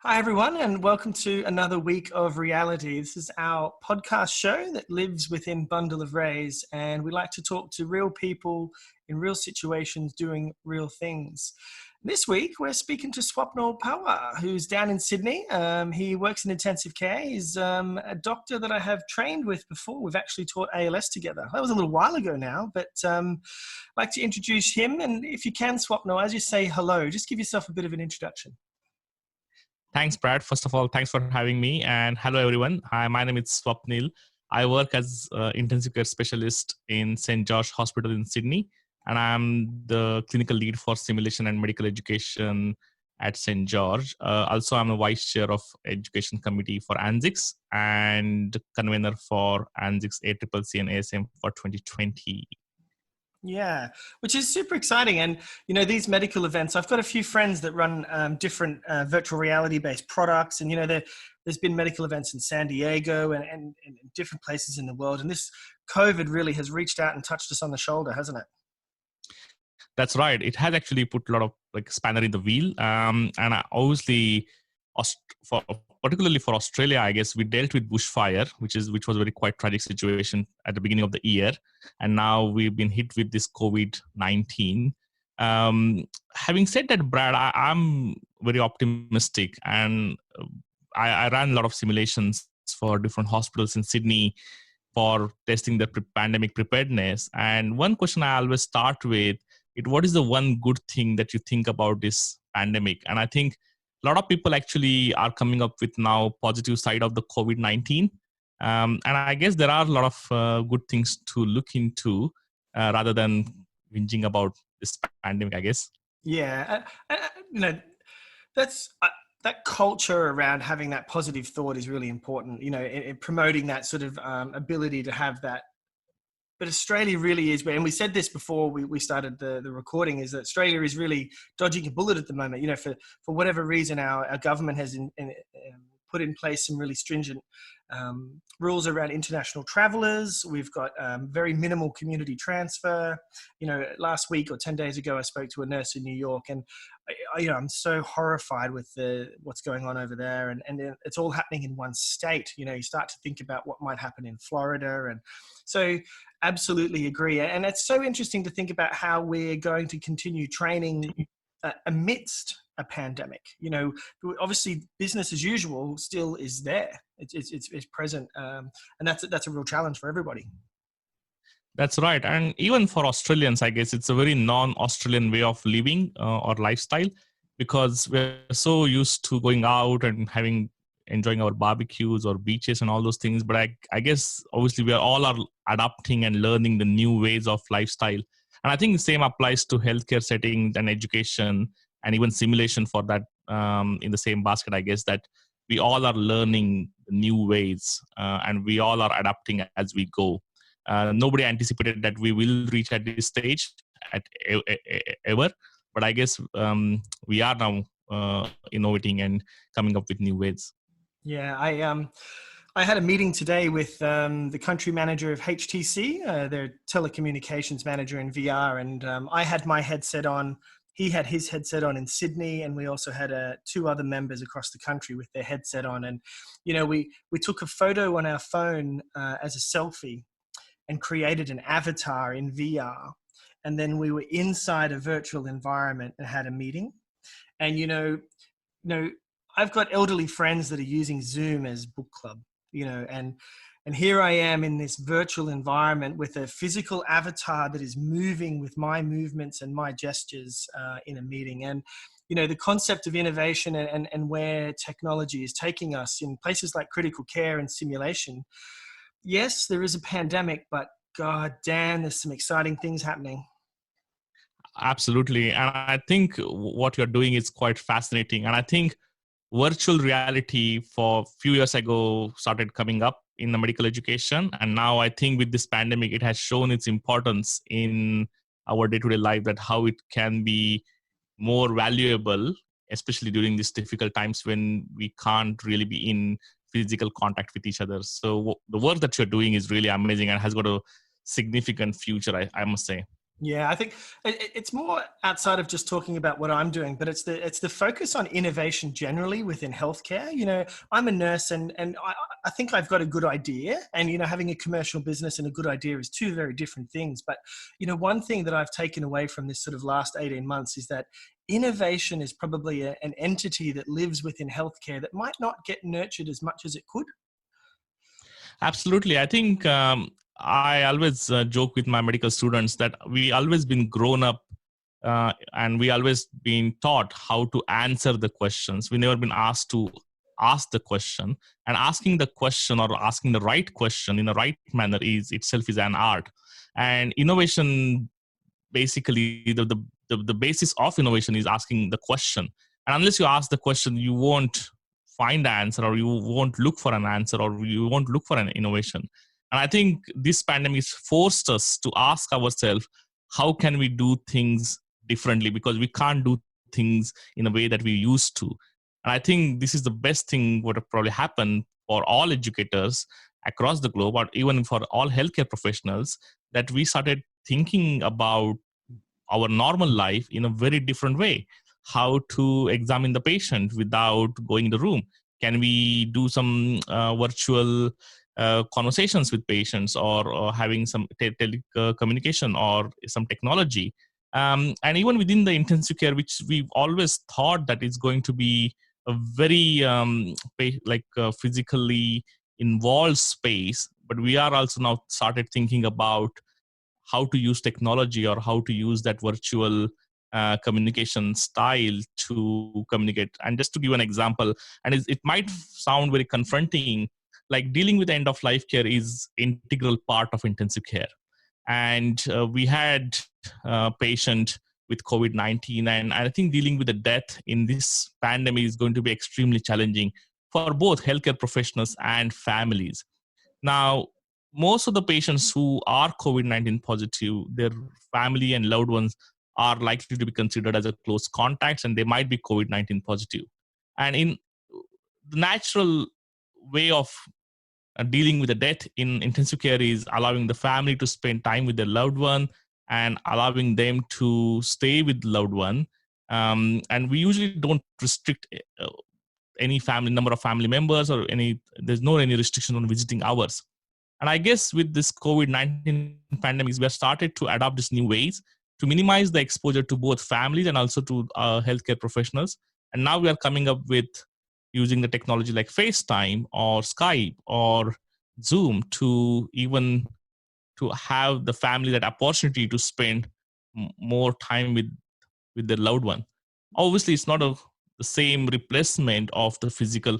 Hi, everyone, and welcome to another week of reality. This is our podcast show that lives within Bundle of Rays, and we like to talk to real people in real situations doing real things. This week, we're speaking to Swapnil, who's down in Sydney. He works in intensive care. He's a doctor that I have trained with before. We've actually taught ALS together. That was a little while ago now, but I'd like to introduce him. And if you can, Swapnil, as you say hello, just give yourself a bit of an introduction. Thanks, Brad. First of all, thanks for having me. And hello, everyone. Hi, my name is Swapnil. I work as an intensive care specialist in St. George Hospital in Sydney. And I'm the clinical lead for simulation and medical education at St. George. Also, I'm a vice chair of education committee for ANZICS and convener for ANZICS ACCC and ASM for 2020. Yeah, which is super exciting. And, you know, these medical events, I've got a few friends that run different virtual reality-based products. And, you know, there's been medical events in San Diego and different places in the world. And this COVID really has reached out and touched us on the shoulder, hasn't it? That's right. It has actually put a lot of spanner in the wheel. And obviously, particularly for Australia, I guess we dealt with bushfire, which was a very quite tragic situation at the beginning of the year, and now we've been hit with this COVID-19. Having said that, Brad, I'm very optimistic, and I ran a lot of simulations for different hospitals in Sydney for testing their pandemic preparedness. And one question I always start with is, what is the one good thing that you think about this pandemic? And I think a lot of people actually are coming up with now positive side of the COVID-19. And I guess there are a lot of good things to look into rather than whinging about this pandemic, I guess. Yeah, you know, that's that culture around having that positive thought is really important, you know, in promoting that sort of ability to have that. But Australia really is where, and we said this before we started the recording, is that Australia is really dodging a bullet at the moment. You know, for whatever reason, our government has put in place some really stringent rules around international travelers. We've got very minimal community transfer. You know, last week or 10 days ago, I spoke to a nurse in New York, and I'm so horrified with what's going on over there, and it's all happening in one state. You know, you start to think about what might happen in Florida, and so absolutely agree. And it's so interesting to think about how we're going to continue training amidst a pandemic. You know, obviously business as usual still is there. It's present, and that's a real challenge for everybody. That's right. And even for Australians, I guess it's a very non-Australian way of living or lifestyle, because we're so used to going out and enjoying our barbecues or beaches and all those things. But I guess obviously we are adapting and learning the new ways of lifestyle. And I think the same applies to healthcare settings and education and even simulation for that in the same basket, I guess, that we all are learning new ways and we all are adapting as we go. Nobody anticipated that we will reach at this stage ever, but I guess we are now innovating and coming up with new ways. Yeah, I had a meeting today with the country manager of HTC, their telecommunications manager in VR, and I had my headset on. He had his headset on in Sydney, and we also had two other members across the country with their headset on. And you know, we took a photo on our phone as a selfie and created an avatar in VR, and then we were inside a virtual environment and had a meeting. And you know, I've got elderly friends that are using Zoom as book club, you know, and here I am in this virtual environment with a physical avatar that is moving with my movements and my gestures in a meeting. And, you know, the concept of innovation and where technology is taking us in places like critical care and simulation. Yes, there is a pandemic, but God damn, there's some exciting things happening. Absolutely. And I think what you're doing is quite fascinating. And I think virtual reality for a few years ago started coming up in the medical education. And now I think with this pandemic, it has shown its importance in our day-to-day life, that how it can be more valuable, especially during these difficult times when we can't really be in physical contact with each other. So the work that you're doing is really amazing and has got a significant future, I must say. Yeah, I think it's more outside of just talking about what I'm doing, but it's the focus on innovation generally within healthcare. You know, I'm a nurse, and I think I've got a good idea, and you know, having a commercial business and a good idea is two very different things. But you know, one thing that I've taken away from this sort of last 18 months is that innovation is probably an entity that lives within healthcare that might not get nurtured as much as it could. Absolutely. I think I always joke with my medical students that we always been grown up and we always been taught how to answer the questions. We never been asked to ask the question, and asking the question or asking the right question in the right manner is itself is an art. And innovation, basically the basis of innovation is asking the question, and unless you ask the question you won't find the answer, or you won't look for an answer, or you won't look for an innovation. And I think this pandemic forced us to ask ourselves, how can we do things differently, because we can't do things in a way that we used to. And I think this is the best thing would have probably happened for all educators across the globe, or even for all healthcare professionals, that we started thinking about our normal life in a very different way. How to examine the patient without going in the room? Can we do some virtual conversations with patients, or having some telecommunication or some technology? And even within the intensive care, which we've always thought that is going to be a very physically involved space, but we are also now started thinking about how to use technology, or how to use that virtual communication style to communicate. And just to give an example, and it might sound very confronting, like dealing with end of life care is integral part of intensive care. And we had a patient with COVID-19, and I think dealing with the death in this pandemic is going to be extremely challenging for both healthcare professionals and families. Now, most of the patients who are COVID-19 positive, their family and loved ones are likely to be considered as a close contacts, and they might be COVID-19 positive. And in the natural way of dealing with the death in intensive care is allowing the family to spend time with their loved one, and allowing them to stay with the loved one. And we usually don't restrict any family number of family members, or there's no any restriction on visiting hours. And I guess with this COVID-19 pandemic, we have started to adopt these new ways to minimize the exposure to both families and also to healthcare professionals. And now we are coming up with using the technology like FaceTime or Skype or Zoom to even to have the family that opportunity to spend more time with their loved one. Obviously, it's not the same replacement of the physical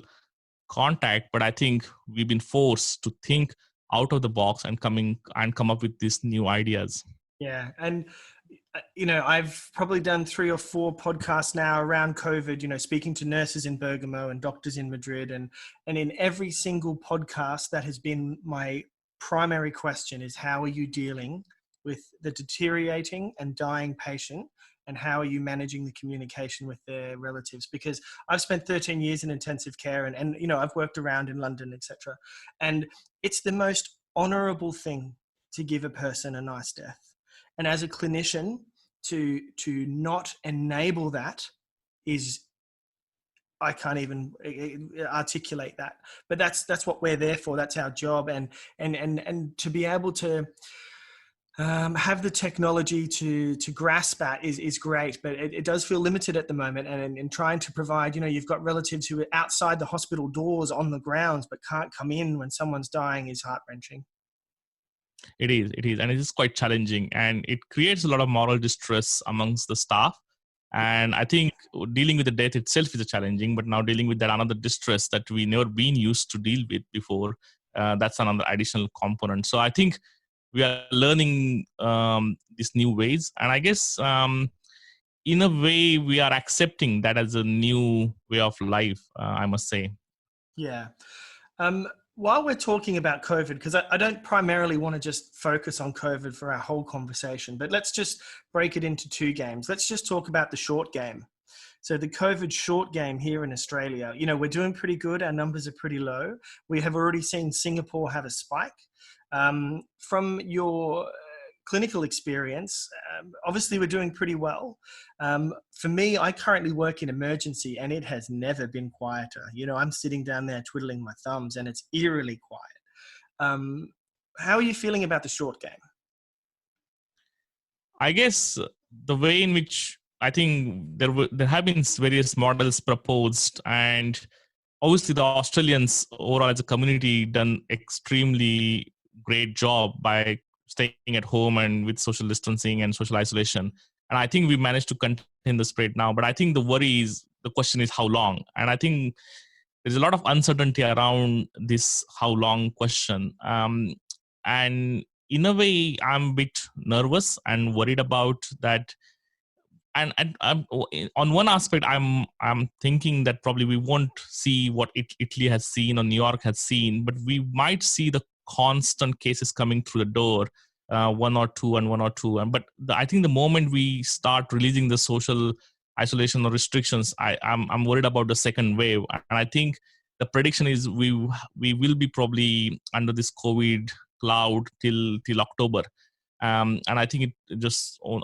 contact, but I think we've been forced to think out of the box and come up with these new ideas. Yeah, and you know, I've probably done 3 or 4 podcasts now around COVID, you know, speaking to nurses in Bergamo and doctors in Madrid. And in every single podcast, that has been my primary question is, how are you dealing with the deteriorating and dying patient? And how are you managing the communication with their relatives? Because I've spent 13 years in intensive care, and you know, I've worked around in London, etc. And it's the most honorable thing to give a person a nice death. And as a clinician, to not enable that is, I can't even articulate that. But that's what we're there for. That's our job. And to be able to have the technology to grasp that is great, but it does feel limited at the moment. And in trying to provide, you know, you've got relatives who are outside the hospital doors on the grounds but can't come in when someone's dying is heart-wrenching. It is, and it is quite challenging, and it creates a lot of moral distress amongst the staff. And I think dealing with the death itself is challenging, but now dealing with that another distress that we never been used to deal with before, that's another additional component. So I think we are learning these new ways, and I guess in a way we are accepting that as a new way of life. I must say. Yeah. While we're talking about COVID, because I don't primarily want to just focus on COVID for our whole conversation, but let's just break it into 2 games. Let's just talk about the short game. So the COVID short game here in Australia, you know, we're doing pretty good. Our numbers are pretty low. We have already seen Singapore have a spike. From your clinical experience, obviously we're doing pretty well. For me, I currently work in emergency, and it has never been quieter. You know, I'm sitting down there twiddling my thumbs, and it's eerily quiet. How are you feeling about the short game? I guess the way in which I think there have been various models proposed, and obviously the Australians overall as a community done extremely great job by staying at home and with social distancing and social isolation. And I think we managed to contain the spread now. But I think the question is how long? And I think there's a lot of uncertainty around this how long question. And in a way, I'm a bit nervous and worried about that. And on one aspect, I'm thinking that probably we won't see what Italy has seen or New York has seen, but we might see the constant cases coming through the door, one or two and one or two. I think the moment we start releasing the social isolation or restrictions, I'm worried about the second wave, and I think the prediction is we will be probably under this COVID cloud till October. And I think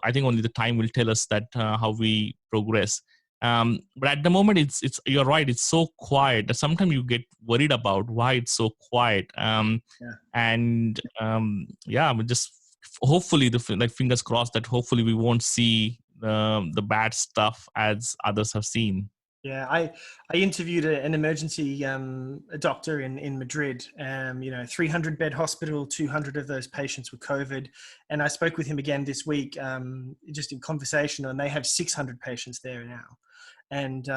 I think only the time will tell us that how we progress. But at the moment, it's you're right. It's so quiet that sometimes you get worried about why it's so quiet. Yeah. And yeah, but just hopefully like fingers crossed that hopefully we won't see the bad stuff as others have seen. Yeah, I interviewed an emergency a doctor in Madrid. 300-bed hospital, 200 of those patients were COVID, and I spoke with him again this week, just in conversation, and they have 600 patients there now, and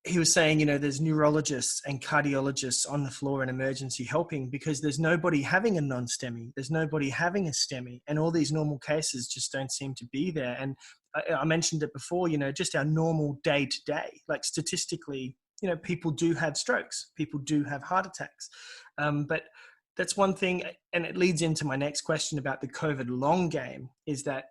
he was saying, there's neurologists and cardiologists on the floor in emergency helping because there's nobody having a non-STEMI, there's nobody having a STEMI, and all these normal cases just don't seem to be there. And I mentioned it before, just our normal day to day, like statistically, people do have strokes, people do have heart attacks. But that's one thing, and it leads into my next question about the COVID long game, is that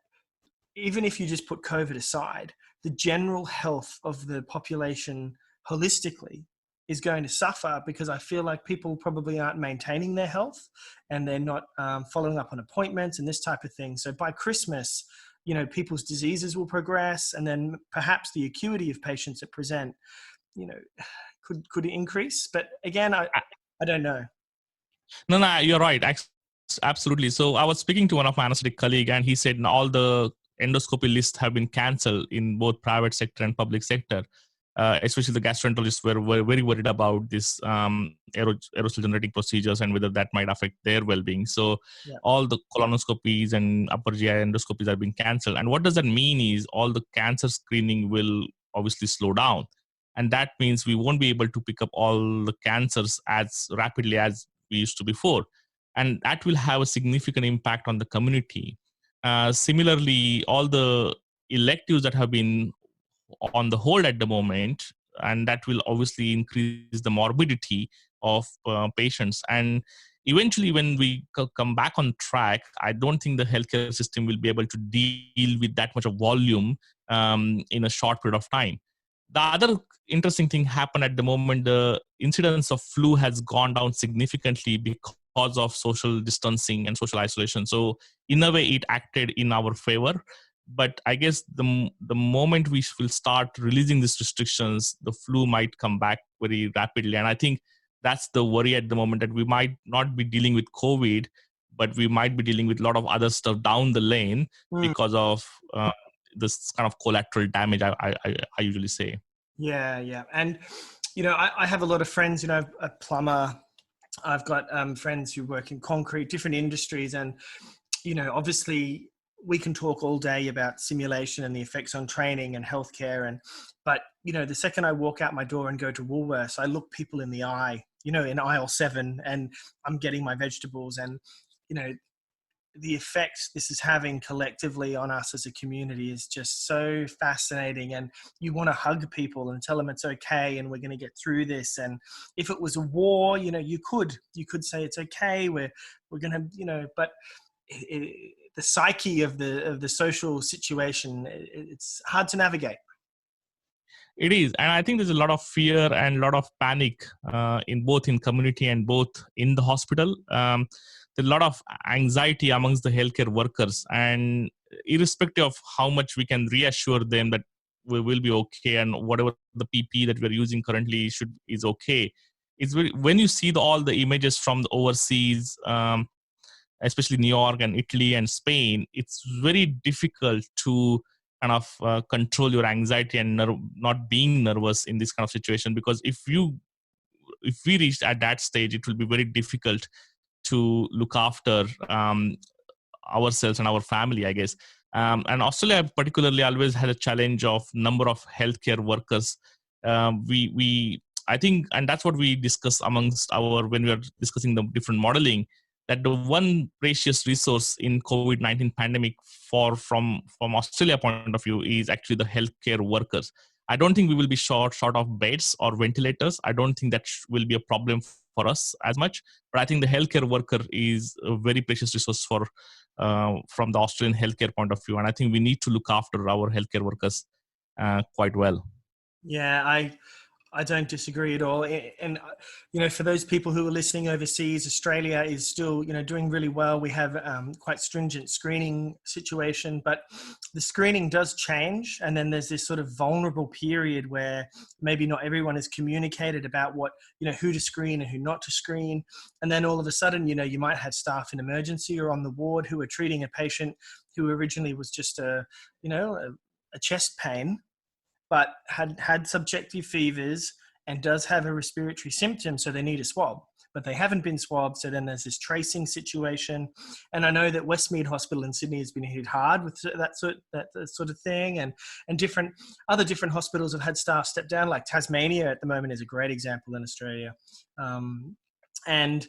even if you just put COVID aside, the general health of the population holistically is going to suffer, because I feel like people probably aren't maintaining their health, and they're not following up on appointments and this type of thing. So by Christmas, people's diseases will progress, and then perhaps the acuity of patients that present, could increase. But again, I don't know. No, you're right. Absolutely. So I was speaking to one of my anesthetic colleague, and he said all the endoscopy lists have been cancelled in both private sector and public sector. Especially the gastroenterologists were very worried about this aerosol generating procedures and whether that might affect their well-being. So Yeah. all the colonoscopies and upper GI endoscopies are being cancelled. And what does that mean is all the cancer screening will obviously slow down. And that means we won't be able to pick up all the cancers as rapidly as we used to before. And that will have a significant impact on the community. Similarly, all the electives that have been on the hold at the moment, and that will obviously increase the morbidity of patients. And eventually, when we come back on track, I don't think the healthcare system will be able to deal with that much of volume in a short period of time. The other interesting thing happened at the moment, the incidence of flu has gone down significantly because of social distancing and social isolation. So in a way, it acted in our favor. But I guess the moment we will start releasing these restrictions, the flu might come back very rapidly. And I think that's the worry at the moment, that we might not be dealing with COVID, but we might be dealing with a lot of other stuff down the lane because of this kind of collateral damage, I usually say. Yeah. And, I have a lot of friends, a plumber. I've got friends who work in concrete, different industries. And, obviously we can talk all day about simulation and the effects on training and healthcare. But the second I walk out my door and go to Woolworths, I look people in the eye, in aisle 7, and I'm getting my vegetables, and, the effects this is having collectively on us as a community is just so fascinating. And you want to hug people and tell them it's okay, and we're going to get through this. And if it was a war, you could say it's okay, we're going to, but the psyche of the social situation, it's hard to navigate. It is, and I think there's a lot of fear and a lot of panic in both in community and both in the hospital. there's a lot of anxiety amongst the healthcare workers, and irrespective of how much we can reassure them that we will be okay and whatever the PP that we're using currently is okay. It's very, when you see all the images from the overseas, especially New York and Italy and Spain, it's very difficult to kind of control your anxiety and not being nervous in this kind of situation, because if we reach at that stage, it will be very difficult to look after ourselves and our family, I guess. And Australia particularly always had a challenge of number of healthcare workers. We I think, and that's what we discuss amongst our, when we are discussing the different modeling, that the one precious resource in COVID-19 pandemic from Australia point of view is actually the healthcare workers. I don't think we will be short of beds or ventilators. I don't think that will be a problem for us as much. But I think the healthcare worker is a very precious resource for from the Australian healthcare point of view, and I think we need to look after our healthcare workers quite well. Yeah, I don't disagree at all. And, for those people who are listening overseas, Australia is still, doing really well. We have quite stringent screening situation, but the screening does change. And then there's this sort of vulnerable period where maybe not everyone is communicated about what, who to screen and who not to screen. And then all of a sudden, you might have staff in emergency or on the ward who are treating a patient who originally was just a chest pain, but had subjective fevers and does have a respiratory symptom, so they need a swab. But they haven't been swabbed, so then there's this tracing situation. And I know that Westmead Hospital in Sydney has been hit hard with that sort of thing, and different hospitals have had staff step down, like Tasmania at the moment is a great example in Australia. And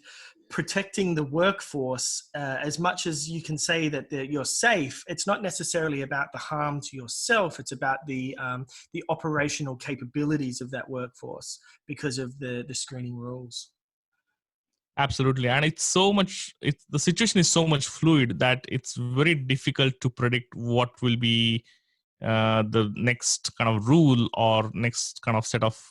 protecting the workforce, as much as you can say that you're safe, it's not necessarily about the harm to yourself. It's about the operational capabilities of that workforce because of the screening rules. Absolutely, and the situation is so much fluid that it's very difficult to predict what will be the next kind of rule or next kind of set of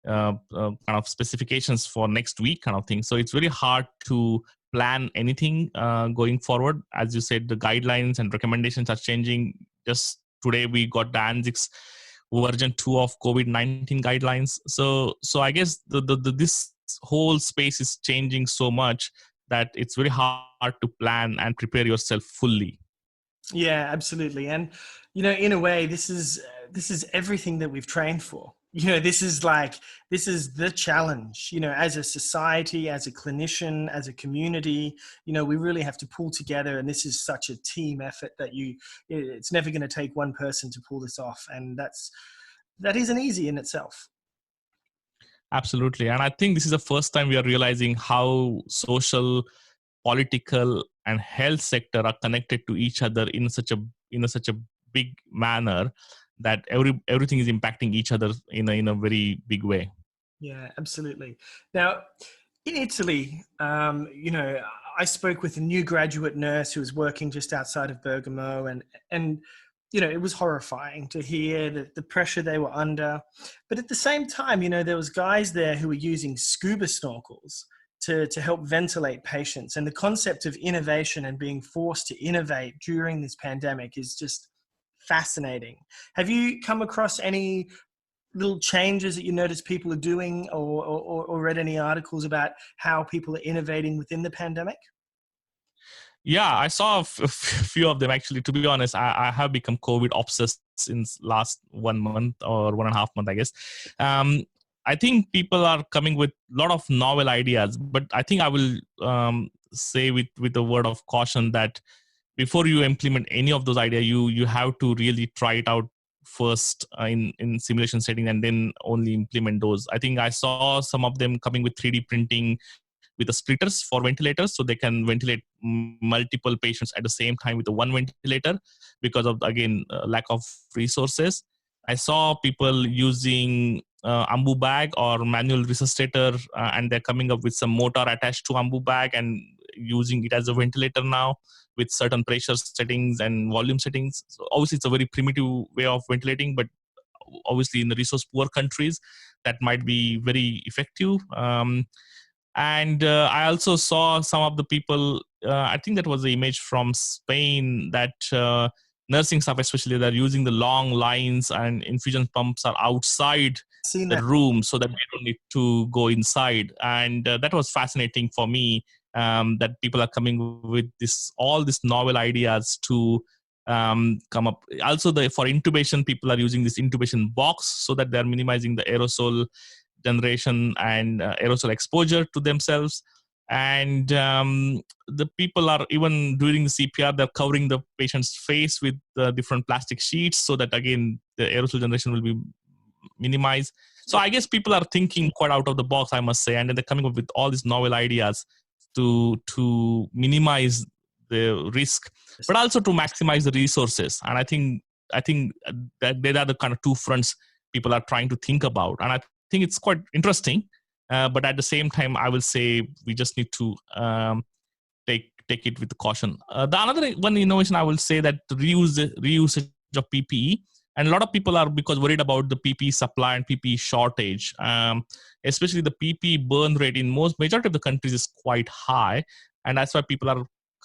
kind of specifications for next week kind of thing. So it's very hard to plan anything going forward. As you said, the guidelines and recommendations are changing. Just today we got the ANZIC's version 2 of COVID-19 guidelines. So I guess this whole space is changing so much that it's very hard to plan and prepare yourself fully. Yeah, absolutely. And in a way, this is everything that we've trained for. This is the challenge, as a society, as a clinician, as a community, we really have to pull together. And this is such a team effort that it's never going to take one person to pull this off. And that isn't easy in itself. Absolutely. And I think this is the first time we are realizing how social, political, and health sector are connected to each other in such a big manner that everything is impacting each other in a very big way. Yeah, absolutely. Now, in Italy, I spoke with a new graduate nurse who was working just outside of Bergamo, and it was horrifying to hear the pressure they were under. But at the same time, there was guys there who were using scuba snorkels to help ventilate patients. And the concept of innovation and being forced to innovate during this pandemic is just fascinating. Have you come across any little changes that you notice people are doing, or read any articles about how people are innovating within the pandemic? Yeah, I saw a few of them actually. To be honest, I have become COVID obsessed since last 1 month or 1.5 months, I guess. I think people are coming with a lot of novel ideas, but I think I will say with a word of caution that before you implement any of those ideas, you have to really try it out first in simulation setting and then only implement those. I think I saw some of them coming with 3D printing with the splitters for ventilators, so they can ventilate multiple patients at the same time with the one ventilator because of, again, lack of resources. I saw people using ambu bag or manual resuscitator, and they're coming up with some motor attached to ambu bag and using it as a ventilator now with certain pressure settings and volume settings. So obviously it's a very primitive way of ventilating, but obviously in the resource poor countries that might be very effective. And I also saw some of the people, I think that was the image from Spain, that nursing staff especially, they're using the long lines and infusion pumps are outside Seen the that. room so that they don't need to go inside. And that was fascinating for me, that people are coming with all these novel ideas to come up. Also, for intubation, people are using this intubation box so that they're minimizing the aerosol generation and aerosol exposure to themselves. And the people are, even during the CPR, they're covering the patient's face with different plastic sheets so that, again, the aerosol generation will be minimized. So I guess people are thinking quite out of the box, I must say, and then they're coming up with all these novel ideas to minimize the risk, but also to maximize the resources. And I think that there are the kind of two fronts people are trying to think about, and I think it's quite interesting. But at the same time, I will say we just need to take it with caution. The another one innovation I will say, that reusage of PPE, and a lot of people are because worried about the PPE supply and PPE shortage. Especially the PPE burn rate in majority of the countries is quite high, and that's why people are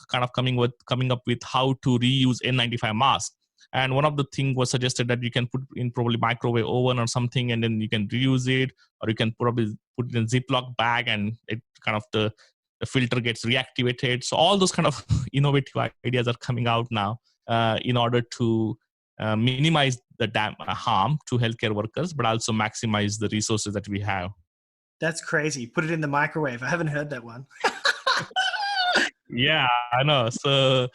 kind of coming up with how to reuse N95 masks. And one of the things was suggested that you can put in probably microwave oven or something, and then you can reuse it, or you can probably put it in a Ziploc bag, and it kind of the filter gets reactivated. So all those kind of innovative ideas are coming out now in order to minimize the harm to healthcare workers, but also maximize the resources that we have. That's crazy. Put it in the microwave. I haven't heard that one. Yeah, I know. So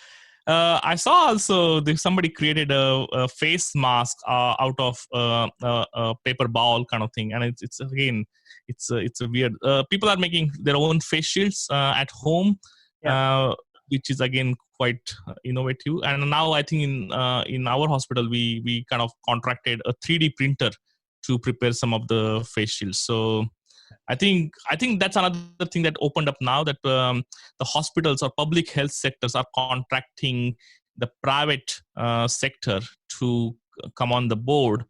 I saw also somebody created a face mask out of a paper bowl kind of thing, and it's again, it's a weird. People are making their own face shields at home, Yeah. which is again quite innovative. And now I think in our hospital we kind of contracted a 3D printer to prepare some of the face shields. So I think that's another thing that opened up now, that the hospitals or public health sectors are contracting the private sector to come on the board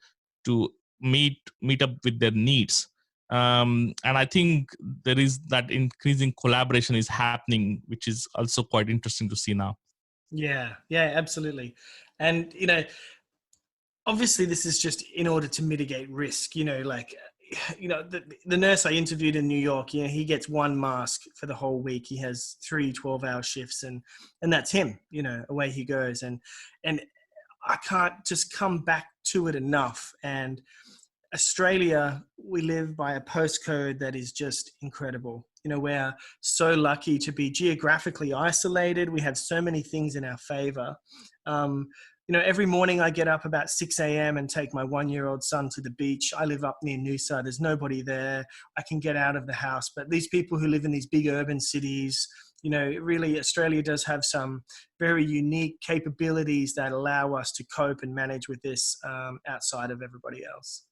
to meet up with their needs. And I think there is that increasing collaboration is happening, which is also quite interesting to see now. Yeah, absolutely. And, obviously this is just in order to mitigate risk, like, the nurse I interviewed in New York, he gets one mask for the whole week. He has 3 12-hour shifts, and that's him, away he goes. And I can't just come back to it enough. And Australia, we live by a postcode that is just incredible. We're so lucky to be geographically isolated. We have so many things in our favor. Every morning I get up about 6 a.m. and take my 1-year-old son to the beach. I live up near Noosa. There's nobody there. I can get out of the house. But these people who live in these big urban cities, really Australia does have some very unique capabilities that allow us to cope and manage with this outside of everybody else.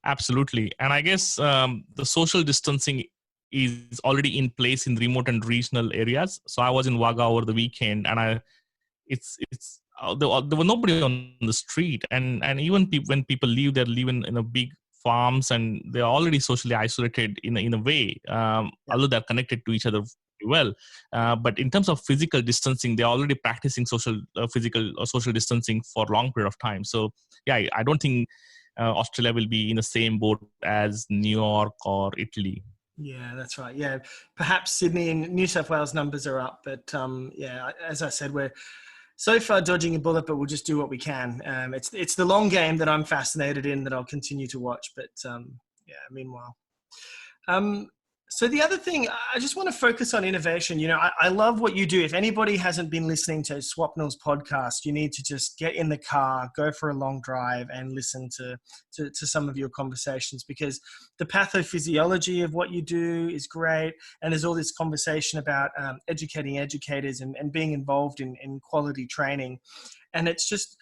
Absolutely. And I guess the social distancing is already in place in remote and regional areas. So I was in Wagga over the weekend, and there was nobody on the street, and even when people leave, they're living in a big farms, and they're already socially isolated in a way, although they're connected to each other well. But in terms of physical distancing, they're already practicing physical or social distancing for a long period of time. So yeah, I don't think Australia will be in the same boat as New York or Italy. Yeah, that's right. Yeah, perhaps Sydney and New South Wales numbers are up, but as I said, we're so far dodging a bullet, but we'll just do what we can. It's the long game that I'm fascinated in, that I'll continue to watch. But meanwhile. So the other thing, I just want to focus on innovation. I love what you do. If anybody hasn't been listening to Swapnil's podcast, you need to just get in the car, go for a long drive, and listen to some of your conversations, because the pathophysiology of what you do is great. And there's all this conversation about educating educators and being involved in quality training. And it's just,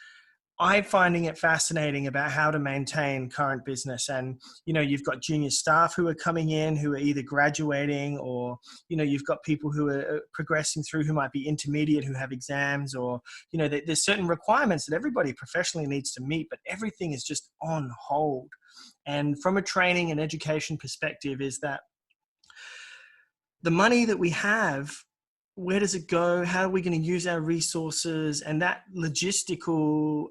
I'm finding it fascinating about how to maintain current business. And, you've got junior staff who are coming in, who are either graduating, or, you've got people who are progressing through, who might be intermediate, who have exams, or, there's certain requirements that everybody professionally needs to meet, but everything is just on hold. And from a training and education perspective, is that the money that we have, where does it go? How are we going to use our resources? And that logistical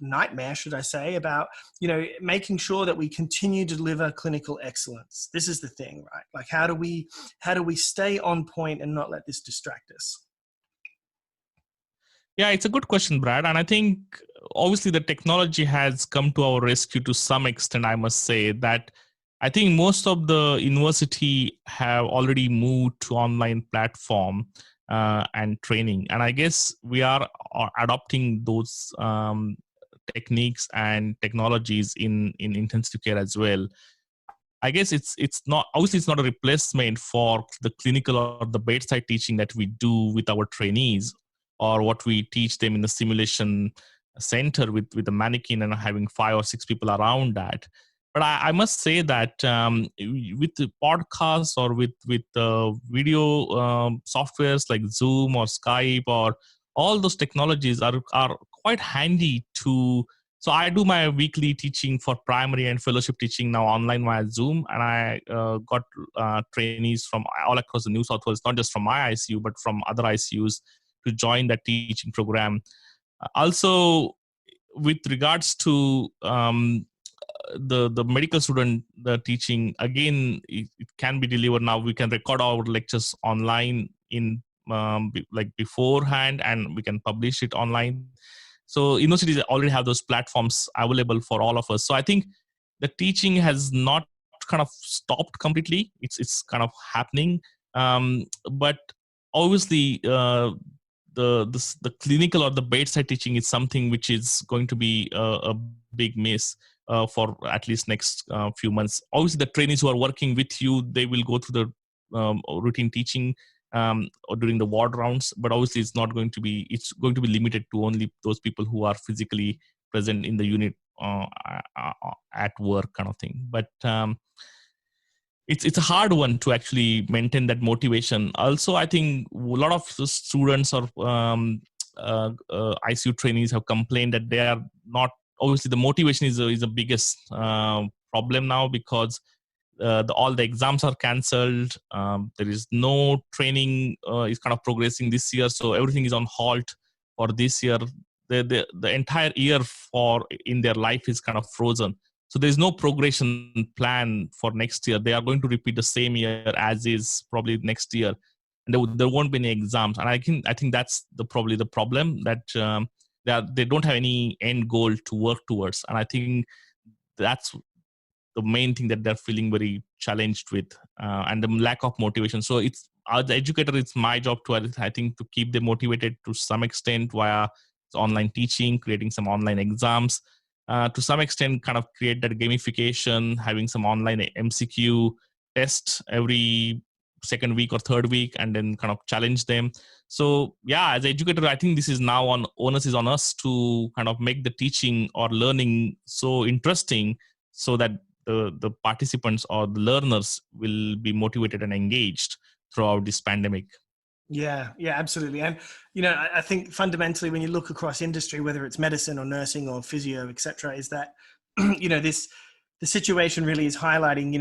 nightmare, should I say, about, making sure that we continue to deliver clinical excellence. This is the thing, right? Like, how do we stay on point and not let this distract us? Yeah, it's a good question, Brad. And I think obviously the technology has come to our rescue to some extent. I must say that I think most of the university have already moved to online platform and training. And I guess we are adopting those techniques and technologies in intensive care as well. I guess it's not, obviously it's not a replacement for the clinical or the bedside teaching that we do with our trainees, or what we teach them in the simulation center with a mannequin and having 5 or 6 people around that. But I must say that with the podcasts or with video softwares like Zoom or Skype, or all those technologies are quite handy to. So I do my weekly teaching for primary and fellowship teaching now online via Zoom, and I got trainees from all across the New South Wales, not just from my ICU, but from other ICUs to join that teaching program. Also, with regards to the medical student, the teaching, again, it can be delivered now. We can record our lectures online in like beforehand, and we can publish it online. So universities already have those platforms available for all of us. So I think the teaching has not kind of stopped completely. It's kind of happening, but obviously the clinical or the bedside teaching is something which is going to be a big miss for at least next few months. Obviously, the trainees who are working with you, they will go through the routine teaching or during the ward rounds, but obviously it's going to be limited to only those people who are physically present in the unit at work, kind of thing. But it's a hard one to actually maintain that motivation. Also, I think a lot of the students or ICU trainees have complained that they are not, obviously the motivation is the biggest problem now, because all the exams are cancelled. There is no training is kind of progressing this year, so everything is on halt for this year. The entire year for in their life is kind of frozen. So there is no progression plan for next year. They are going to repeat the same year as is probably next year, and there won't be any exams. And I think that's probably the problem, that they don't have any end goal to work towards. And I think that's the main thing that they're feeling very challenged with, and the lack of motivation. So it's, as the educator, it's my job to, I think, to keep them motivated to some extent via online teaching, creating some online exams, to some extent kind of create that gamification, having some online MCQ tests every second week or third week, and then kind of challenge them. So yeah, as an educator, I think this is now onus is on us to kind of make the teaching or learning so interesting, so that the participants or the learners will be motivated and engaged throughout this pandemic. Yeah, absolutely. And, I think fundamentally when you look across industry, whether it's medicine or nursing or physio, et cetera, is that, the situation really is highlighting,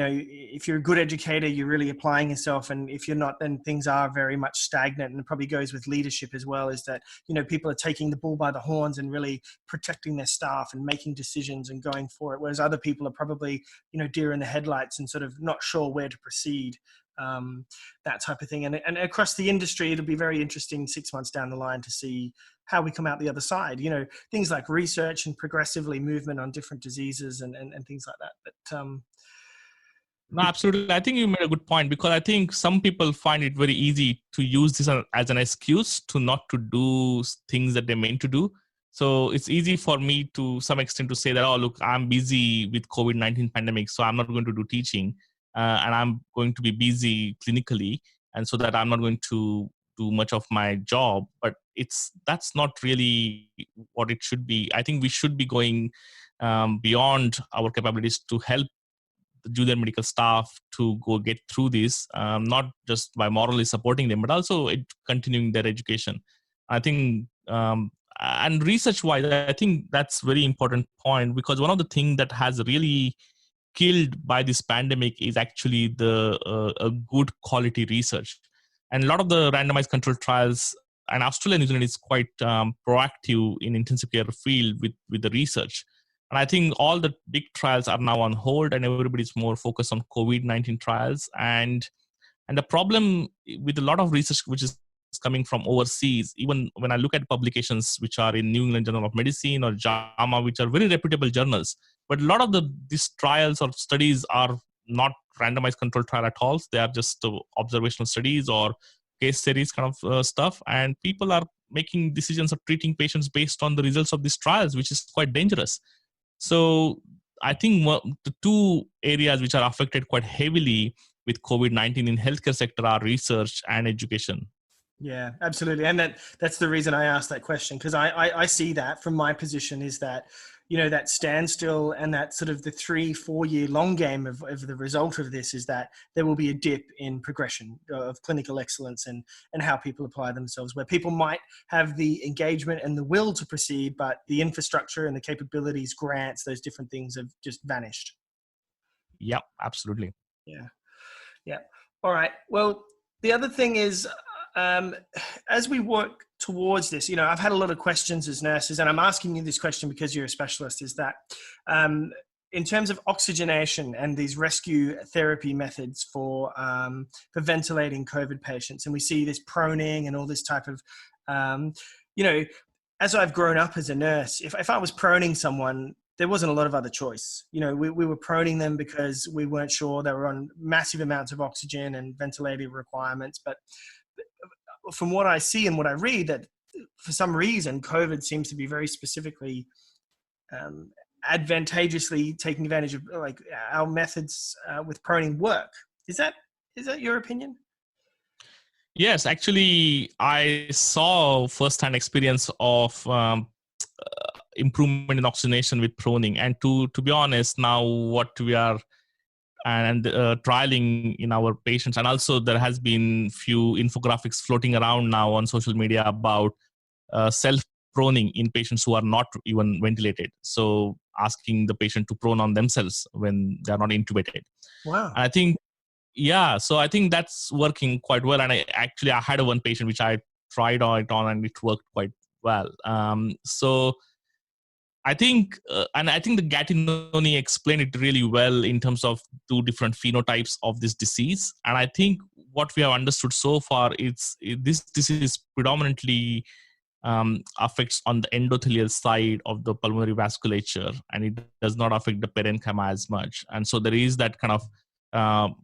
if you're a good educator, you're really applying yourself. And if you're not, then things are very much stagnant. And it probably goes with leadership as well, is that, people are taking the bull by the horns and really protecting their staff and making decisions and going for it. Whereas other people are probably, deer in the headlights and sort of not sure where to proceed. That type of thing. And across the industry, it'll be very interesting 6 months down the line to see how we come out the other side. Things like research and progressively movement on different diseases and things like that. But no, absolutely. I think you made a good point, because I think some people find it very easy to use this as an excuse to not to do things that they meant to do. So it's easy for me to some extent to say that, oh, look, I'm busy with COVID-19 pandemic, so I'm not going to do teaching, and I'm going to be busy clinically, and so that I'm not going to do much of my job. But that's not really what it should be. I think we should be going beyond our capabilities to help the junior medical staff to go get through this, not just by morally supporting them, but also continuing their education. I think, and research-wise, I think that's very important point, because one of the things that has really killed by this pandemic is actually the a good quality research. And a lot of the randomized controlled trials, and Australia and New Zealand is quite proactive in intensive care field with the research. And I think all the big trials are now on hold, and everybody's more focused on COVID-19 trials. And the problem with a lot of research which is coming from overseas, even when I look at publications which are in New England Journal of Medicine or JAMA, which are very reputable journals, but a lot of these trials or studies are not randomized controlled trial at all. They are just observational studies or case series kind of stuff. And people are making decisions of treating patients based on the results of these trials, which is quite dangerous. So I think the two areas which are affected quite heavily with COVID-19 in healthcare sector are research and education. Yeah, absolutely. And that's the reason I asked that question, because I see that from my position is that, you know, that standstill and that sort of the 3-4 year long game of the result of this is that there will be a dip in progression of clinical excellence and how people apply themselves, where people might have the engagement and the will to proceed, but the infrastructure and the capabilities, grants, those different things have just vanished. Yeah, absolutely. Yeah. Yeah. All right. Well, the other thing is, as we work towards this, you know, I've had a lot of questions as nurses, and I'm asking you this question because you're a specialist, is that in terms of oxygenation and these rescue therapy methods for ventilating COVID patients, and we see this proning and all this type of, you know, as I've grown up as a nurse, if I was proning someone, there wasn't a lot of other choice. You know, we were proning them because we weren't sure they were on massive amounts of oxygen and ventilator requirements. But from what I see and what I read, that for some reason, COVID seems to be very specifically advantageously taking advantage of like our methods with proning work. Is that your opinion? Yes, actually, I saw firsthand experience of improvement in oxygenation with proning. And to be honest, now what we are and trialing in our patients, and also there has been few infographics floating around now on social media about self proning in patients who are not even ventilated. So asking the patient to prone on themselves when they are not intubated. Wow. And I think, yeah, so I think that's working quite well. And I had one patient which I tried it on and it worked quite well. So I think, and I think the Gattinoni explained it really well in terms of two different phenotypes of this disease. And I think what we have understood so far is this disease predominantly affects on the endothelial side of the pulmonary vasculature, and it does not affect the parenchyma as much. And so there is that kind of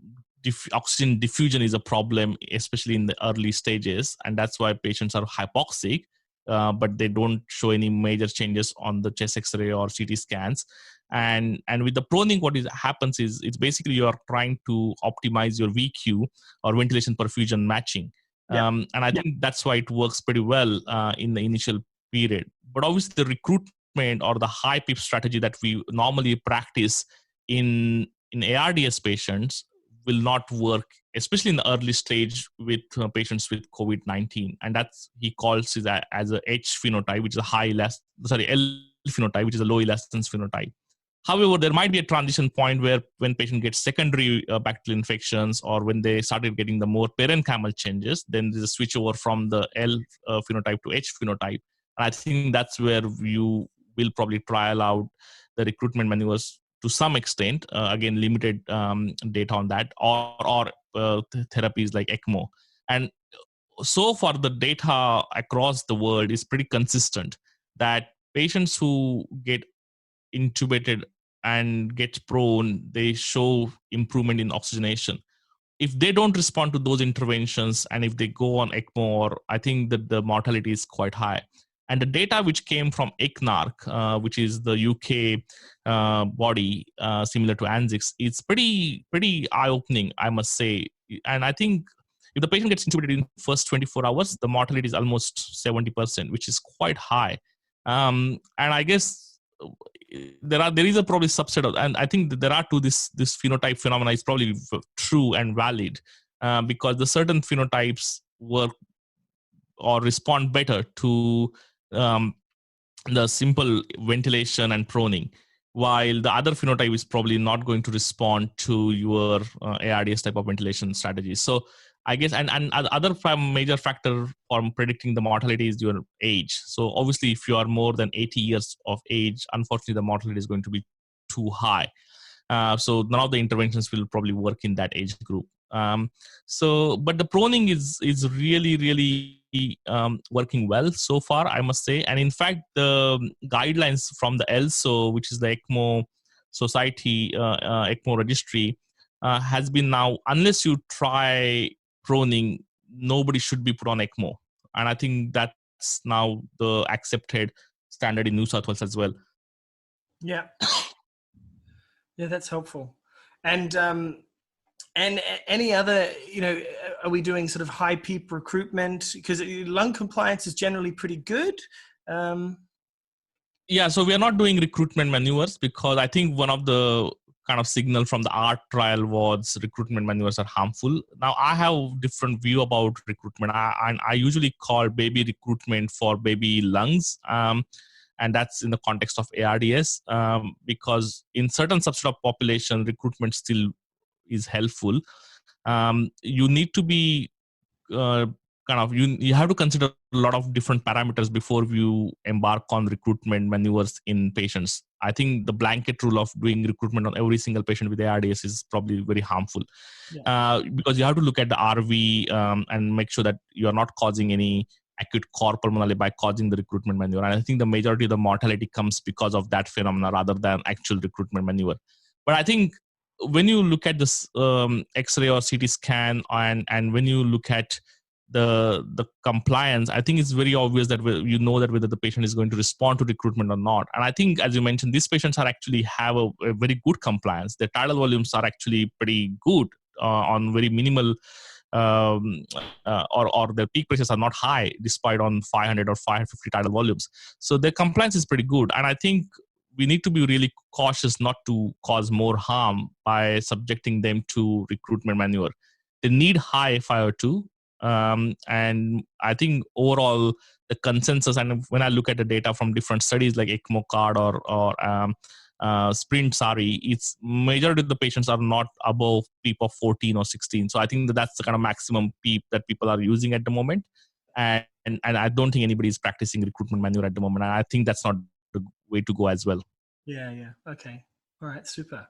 oxygen diffusion is a problem, especially in the early stages, and that's why patients are hypoxic. But they don't show any major changes on the chest X-ray or CT scans. And with the proning, what happens is it's basically you're trying to optimize your VQ or ventilation perfusion matching. Yeah. And I think that's why it works pretty well in the initial period. But obviously the recruitment or the high PIP strategy that we normally practice in ARDS patients will not work, especially in the early stage with patients with COVID-19. And that's, he calls it as a H phenotype, which is a L phenotype, which is a low elastance phenotype. However, there might be a transition point where when patient gets secondary bacterial infections or when they started getting the more parenchymal changes, then there's a switch over from the L phenotype to H phenotype. And I think that's where you will probably trial out the recruitment maneuvers to some extent, again, limited data on that, or therapies like ECMO. And so far, the data across the world is pretty consistent that patients who get intubated and get prone, they show improvement in oxygenation. If they don't respond to those interventions and if they go on ECMO, I think that the mortality is quite high. And the data which came from ICNARC, which is the UK body similar to ANZIX, it's pretty eye-opening, I must say. And I think if the patient gets intubated in the first 24 hours, the mortality is almost 70%, which is quite high. And I guess there is a probably subset of, and I think that there are this phenotype phenomena is probably true and valid because the certain phenotypes work or respond better to the simple ventilation and proning. while the other phenotype is probably not going to respond to your ARDS type of ventilation strategies. So I guess, and other major factor for predicting the mortality is your age. So obviously, if you are more than 80 years of age, unfortunately, the mortality is going to be too high. So none of the interventions will probably work in that age group. But the proning is really working well so far, I must say. And in fact, the guidelines from the ELSO, which is the ECMO Society ECMO registry, has been now, unless you try proning, nobody should be put on ECMO. And I think that's now the accepted standard in New South Wales as well. Yeah. Yeah, that's helpful. And any other, are we doing sort of high PEEP recruitment? Because lung compliance is generally pretty good. Yeah, so we are not doing recruitment maneuvers because I think one of the kind of signal from the ART trial was recruitment maneuvers are harmful. Now, I have different view about recruitment. I usually call baby recruitment for baby lungs. And that's in the context of ARDS, because in certain subset of population, recruitment still is helpful. You need to be you have to consider a lot of different parameters before you embark on recruitment maneuvers in patients. I think the blanket rule of doing recruitment on every single patient with ARDS is probably very harmful. Because you have to look at the RV and make sure that you are not causing any acute cor pulmonale by causing the recruitment maneuver. And I think the majority of the mortality comes because of that phenomena rather than actual recruitment maneuver. But I think when you look at this X-ray or CT scan and when you look at the compliance, I think it's very obvious that you know that whether the patient is going to respond to recruitment or not. And I think, as you mentioned, these patients are actually have a very good compliance. Their tidal volumes are actually pretty good on very minimal, or their peak pressures are not high despite on 500 or 550 tidal volumes. So their compliance is pretty good. And I think we need to be really cautious not to cause more harm by subjecting them to recruitment maneuver. They need high FiO2. And I think overall the consensus, and when I look at the data from different studies like ECMO card or Sprint SARI, it's majority of the patients are not above PEEP of 14 or 16. So I think that's the kind of maximum PEEP that people are using at the moment. And I don't think anybody is practicing recruitment maneuver at the moment. And I think that's not the way to go as well. Yeah. Okay. All right. Super.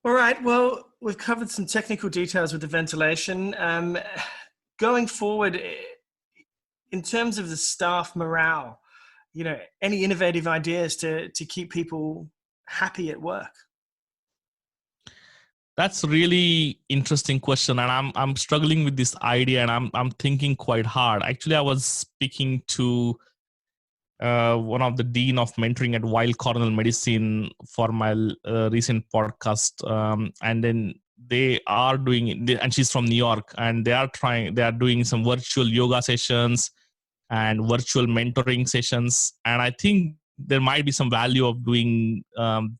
All right. Well, we've covered some technical details with the ventilation. Going forward, in terms of the staff morale, any innovative ideas to keep people happy at work? That's a really interesting question, and I'm struggling with this idea, and I'm thinking quite hard. Actually, I was speaking to one of the dean of mentoring at Weill Cornell Medicine for my recent podcast, and then they are doing, and she's from New York, and they are doing some virtual yoga sessions and virtual mentoring sessions, and I think there might be some value of doing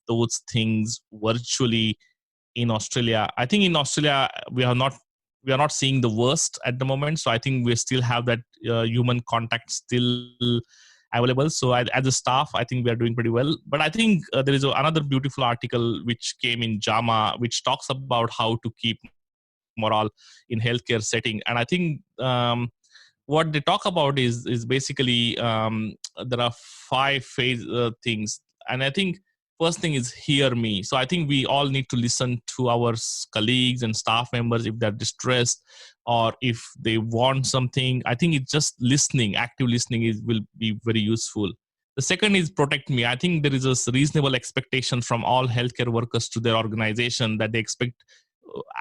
those things virtually in Australia. I think in Australia we are not seeing the worst at the moment, so I think we still have that human contact still available. So as a staff, I think we are doing pretty well. But I think there is another beautiful article which came in JAMA which talks about how to keep morale in healthcare setting, and I think what they talk about is basically there are 5 phase things, and I think first thing is hear me. So I think we all need to listen to our colleagues and staff members if they're distressed or if they want something. I think it's just listening, active listening will be very useful. The second is protect me. I think there is a reasonable expectation from all healthcare workers to their organization that they expect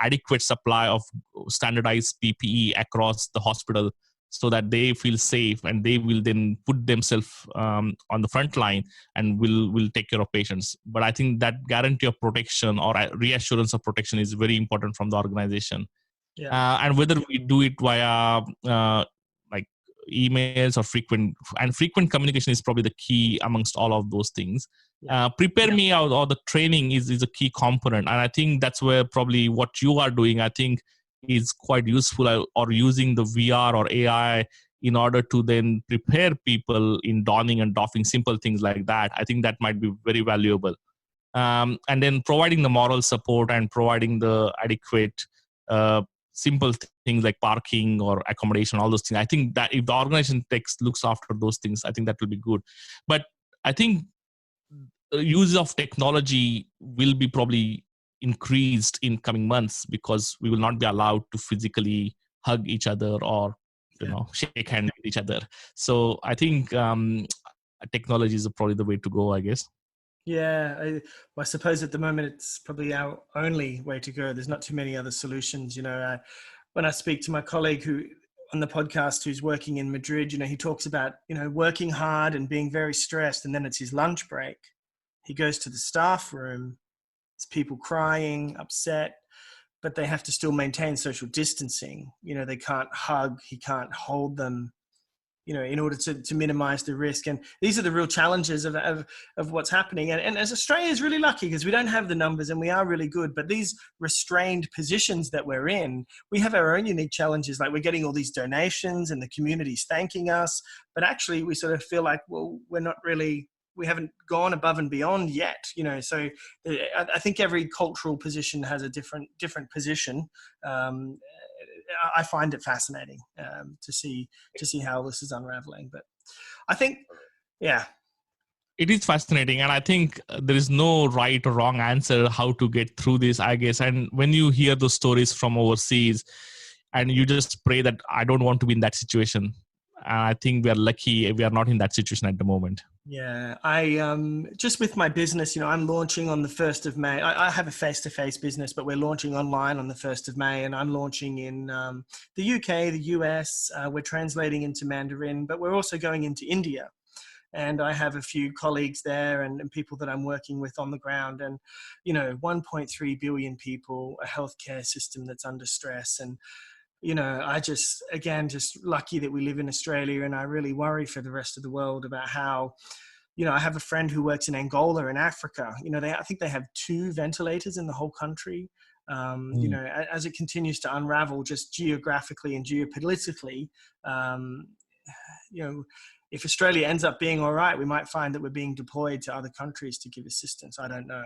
adequate supply of standardized PPE across the hospital so that they feel safe and they will then put themselves on the front line and will take care of patients. But I think that guarantee of protection or reassurance of protection is very important from the organization. And whether we do it via like emails or frequent communication is probably the key amongst all of those things. Prepare me out, or the training is a key component, and I think that's where probably what you are doing, I think, is quite useful, or using the VR or AI in order to then prepare people in donning and doffing, simple things like that. I think that might be very valuable. and then providing the moral support and providing the adequate simple things like parking or accommodation, all those things. I think that if the organization looks after those things, I think that will be good. But I think the use of technology will be probably increased in coming months, because we will not be allowed to physically hug each other or shake hands with each other. So I think technology is probably the way to go, I guess. Yeah, I suppose at the moment it's probably our only way to go. There's not too many other solutions. When I speak to my colleague who on the podcast who's working in Madrid, he talks about working hard and being very stressed, and then it's his lunch break. He goes to the staff room. There's people crying, upset, but they have to still maintain social distancing. They can't hug. He can't hold them. In order to minimize the risk. And these are the real challenges of what's happening. And as Australia is really lucky because we don't have the numbers and we are really good, but these restrained positions that we're in, we have our own unique challenges. Like we're getting all these donations and the community's thanking us, but actually we sort of feel like, well, we haven't gone above and beyond yet, so I think every cultural position has a different position. I find it fascinating to see how this is unraveling. But I think, yeah, it is fascinating, and I think there is no right or wrong answer how to get through this, I guess. And when you hear those stories from overseas, and you just pray that I don't want to be in that situation. I think we are lucky we are not in that situation at the moment. Yeah, I just with my business, I'm launching on the 1st of May. I have a face-to-face business, but we're launching online on the 1st of May, and I'm launching in the UK, the US. We're translating into Mandarin, but we're also going into India. And I have a few colleagues there and people that I'm working with on the ground. And, 1.3 billion people, a healthcare system that's under stress. And I just lucky that we live in Australia, and I really worry for the rest of the world about how, I have a friend who works in Angola in Africa. I think they have 2 ventilators in the whole country. As it continues to unravel just geographically and geopolitically, if Australia ends up being all right, we might find that we're being deployed to other countries to give assistance. I don't know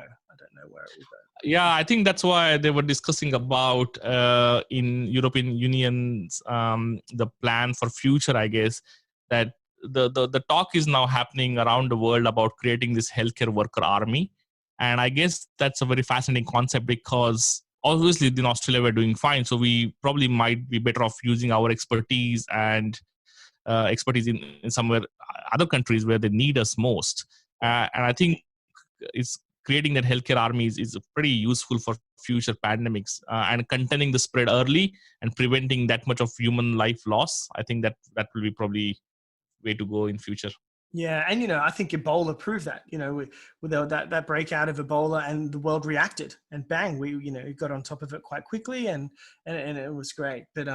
where it will go. Yeah, I think that's why they were discussing about in European Union's the plan for future, I guess, that the talk is now happening around the world about creating this healthcare worker army. And I guess that's a very fascinating concept, because obviously in Australia we're doing fine. So we probably might be better off using our expertise and expertise in somewhere other countries where they need us most. And I think it's creating that healthcare armies is pretty useful for future pandemics and containing the spread early and preventing that much of human life loss. I think that will be probably way to go in future. Yeah, and I think Ebola proved that. With that breakout of Ebola, and the world reacted, and bang, we got on top of it quite quickly, and it was great. But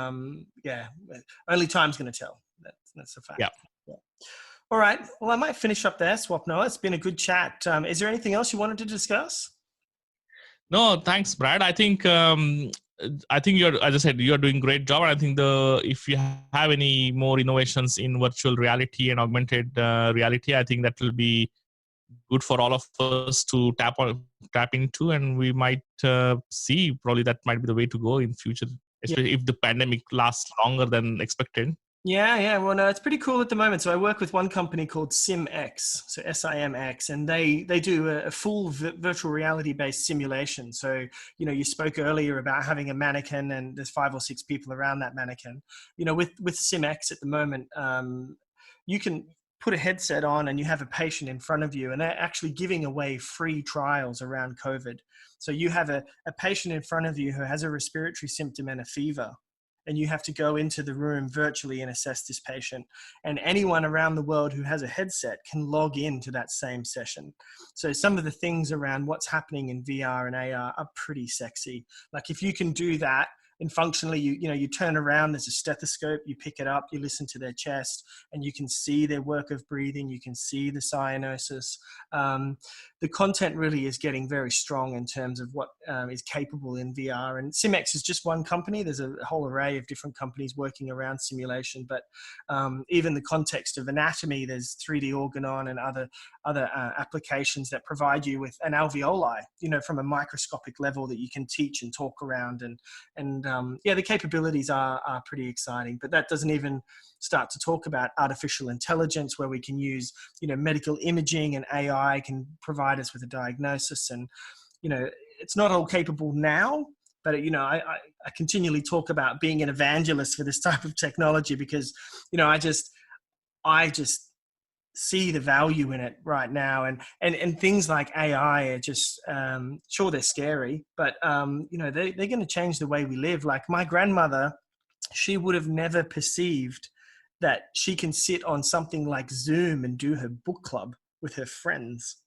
yeah, only time's going to tell. That's a fact. Yeah. All right. Well, I might finish up there, Swapnil. It's been a good chat. Is there anything else you wanted to discuss? No, thanks, Brad. I think you're, as I said, you're doing a great job. And I think if you have any more innovations in virtual reality and augmented reality, I think that will be good for all of us to tap into, and we might see probably that might be the way to go in future, especially if the pandemic lasts longer than expected. Yeah. Well, no, it's pretty cool at the moment. So I work with one company called SimX, so SIMX, and they do a full virtual reality based simulation. So, you spoke earlier about having a mannequin and there's 5 or 6 people around that mannequin. With SimX at the moment, you can put a headset on and you have a patient in front of you, and they're actually giving away free trials around COVID. So you have a patient in front of you who has a respiratory symptom and a fever, and you have to go into the room virtually and assess this patient. And anyone around the world who has a headset can log into that same session. So some of the things around what's happening in VR and AR are pretty sexy. Like if you can do that And functionally, you turn around, there's a stethoscope, you pick it up, you listen to their chest, and you can see their work of breathing, you can see the cyanosis. The content really is getting very strong in terms of what is capable in VR. And Simex is just one company. There's a whole array of different companies working around simulation, but even the context of anatomy, there's 3D Organon and other applications that provide you with an alveoli, from a microscopic level that you can teach and talk around. And the capabilities are pretty exciting, but that doesn't even start to talk about artificial intelligence, where we can use, medical imaging, and AI can provide us with a diagnosis. And, it's not all capable now, but, I continually talk about being an evangelist for this type of technology because, I just see the value in it right now. And things like AI are just, sure, they're scary, but, they're going to change the way we live. Like my grandmother, she would have never perceived that she can sit on something like Zoom and do her book club with her friends,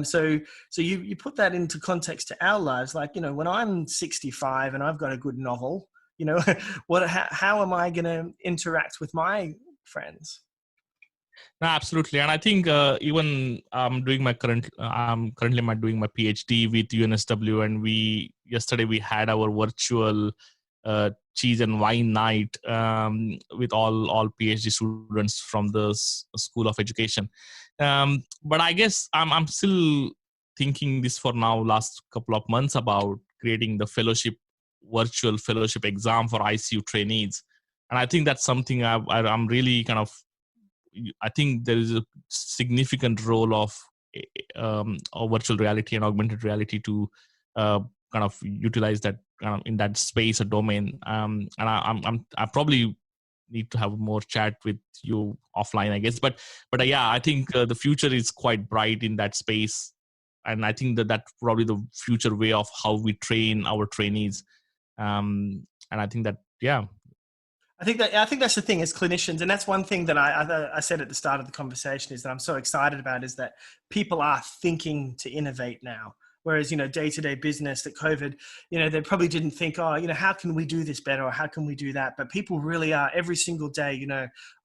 So you put that into context to our lives. Like, when I'm 65 and I've got a good novel, how am I going to interact with my friends? No, absolutely, and I think even I'm currently doing my PhD with UNSW, and yesterday we had our virtual cheese and wine night with all PhD students from the School of Education. But I guess I'm still thinking this for now, last couple of months, about creating the virtual fellowship exam for ICU trainees, and I think that's something I'm really kind of. I think there is a significant role of virtual reality and augmented reality to kind of utilize that in that space or domain. And I probably need to have more chat with you offline, I guess. But yeah, I think the future is quite bright in that space, and I think that's probably the future way of how we train our trainees. And I think that I think that's the thing as clinicians, and that's one thing that I said at the start of the conversation, is that I'm so excited about, is that people are thinking to innovate now. Whereas, day-to-day business, that COVID, they probably didn't think, how can we do this better, or how can we do that? But people really are every single day,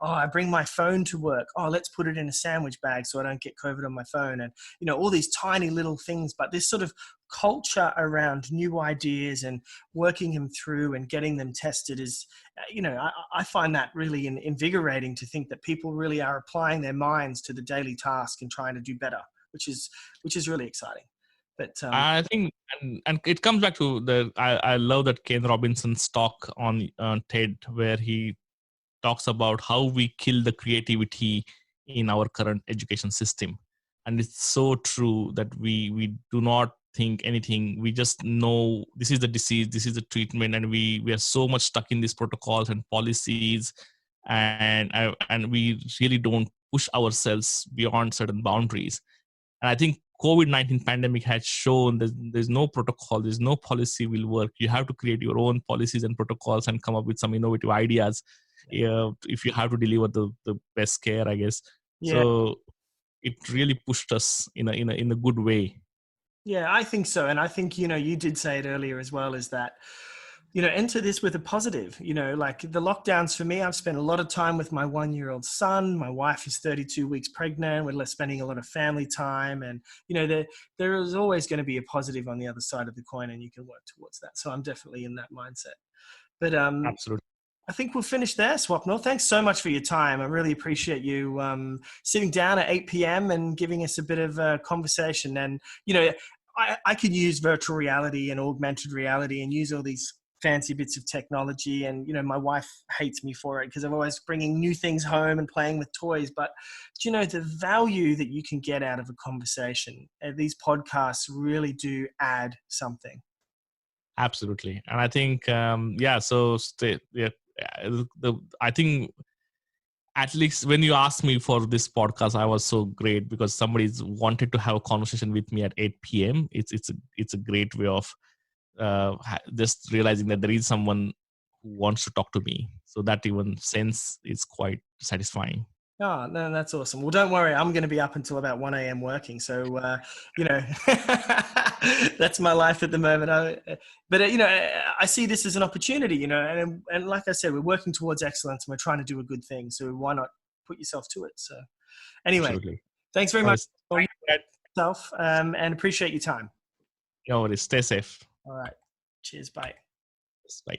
I bring my phone to work. Oh, let's put it in a sandwich bag so I don't get COVID on my phone. And, all these tiny little things, but this sort of culture around new ideas and working them through and getting them tested is, I find that really invigorating, to think that people really are applying their minds to the daily task and trying to do better, which is really exciting. But I think, and it comes back to I love that Ken Robinson's talk on TED, where he talks about how we kill the creativity in our current education system. And it's so true that we do not think anything. We just know this is the disease, this is the treatment, and we are so much stuck in these protocols and policies, and we really don't push ourselves beyond certain boundaries. And I think COVID-19 pandemic has shown that there's no protocol, there's no policy will work. You have to create your own policies and protocols and come up with some innovative ideas if you have to deliver the best care, I guess. yeah. So it really pushed us in a good way. Yeah, I think so. And I think, you did say it earlier as well, is that, enter this with a positive. Like the lockdowns for me, I've spent a lot of time with my 1-year-old son. My wife is 32 weeks pregnant. We're spending a lot of family time. And, there is always going to be a positive on the other side of the coin, and you can work towards that. So I'm definitely in that mindset. But Absolutely. I think we'll finish there, Swapnil. Thanks so much for your time. I really appreciate you sitting down at 8 p.m. and giving us a bit of a conversation. And, I can use virtual reality and augmented reality and use all these fancy bits of technology. And, my wife hates me for it because I'm always bringing new things home and playing with toys. But, the value that you can get out of a conversation, these podcasts really do add something. Absolutely. And I think, I think at least when you asked me for this podcast, I was so great because somebody's wanted to have a conversation with me at 8 p.m. It's a great way of just realizing that there is someone who wants to talk to me. So that even sense is quite satisfying. Oh, no, that's awesome. Well, don't worry. I'm going to be up until about 1 a.m. working. So, you know, that's my life at the moment. But you know, I see this as an opportunity, you know, and like I said, we're working towards excellence and we're trying to do a good thing. So why not put yourself to it? So anyway, Absolutely. thanks very No much worries. for Thank you. yourself, and appreciate your time. No worries. Stay safe. All right. Cheers. Bye. Bye.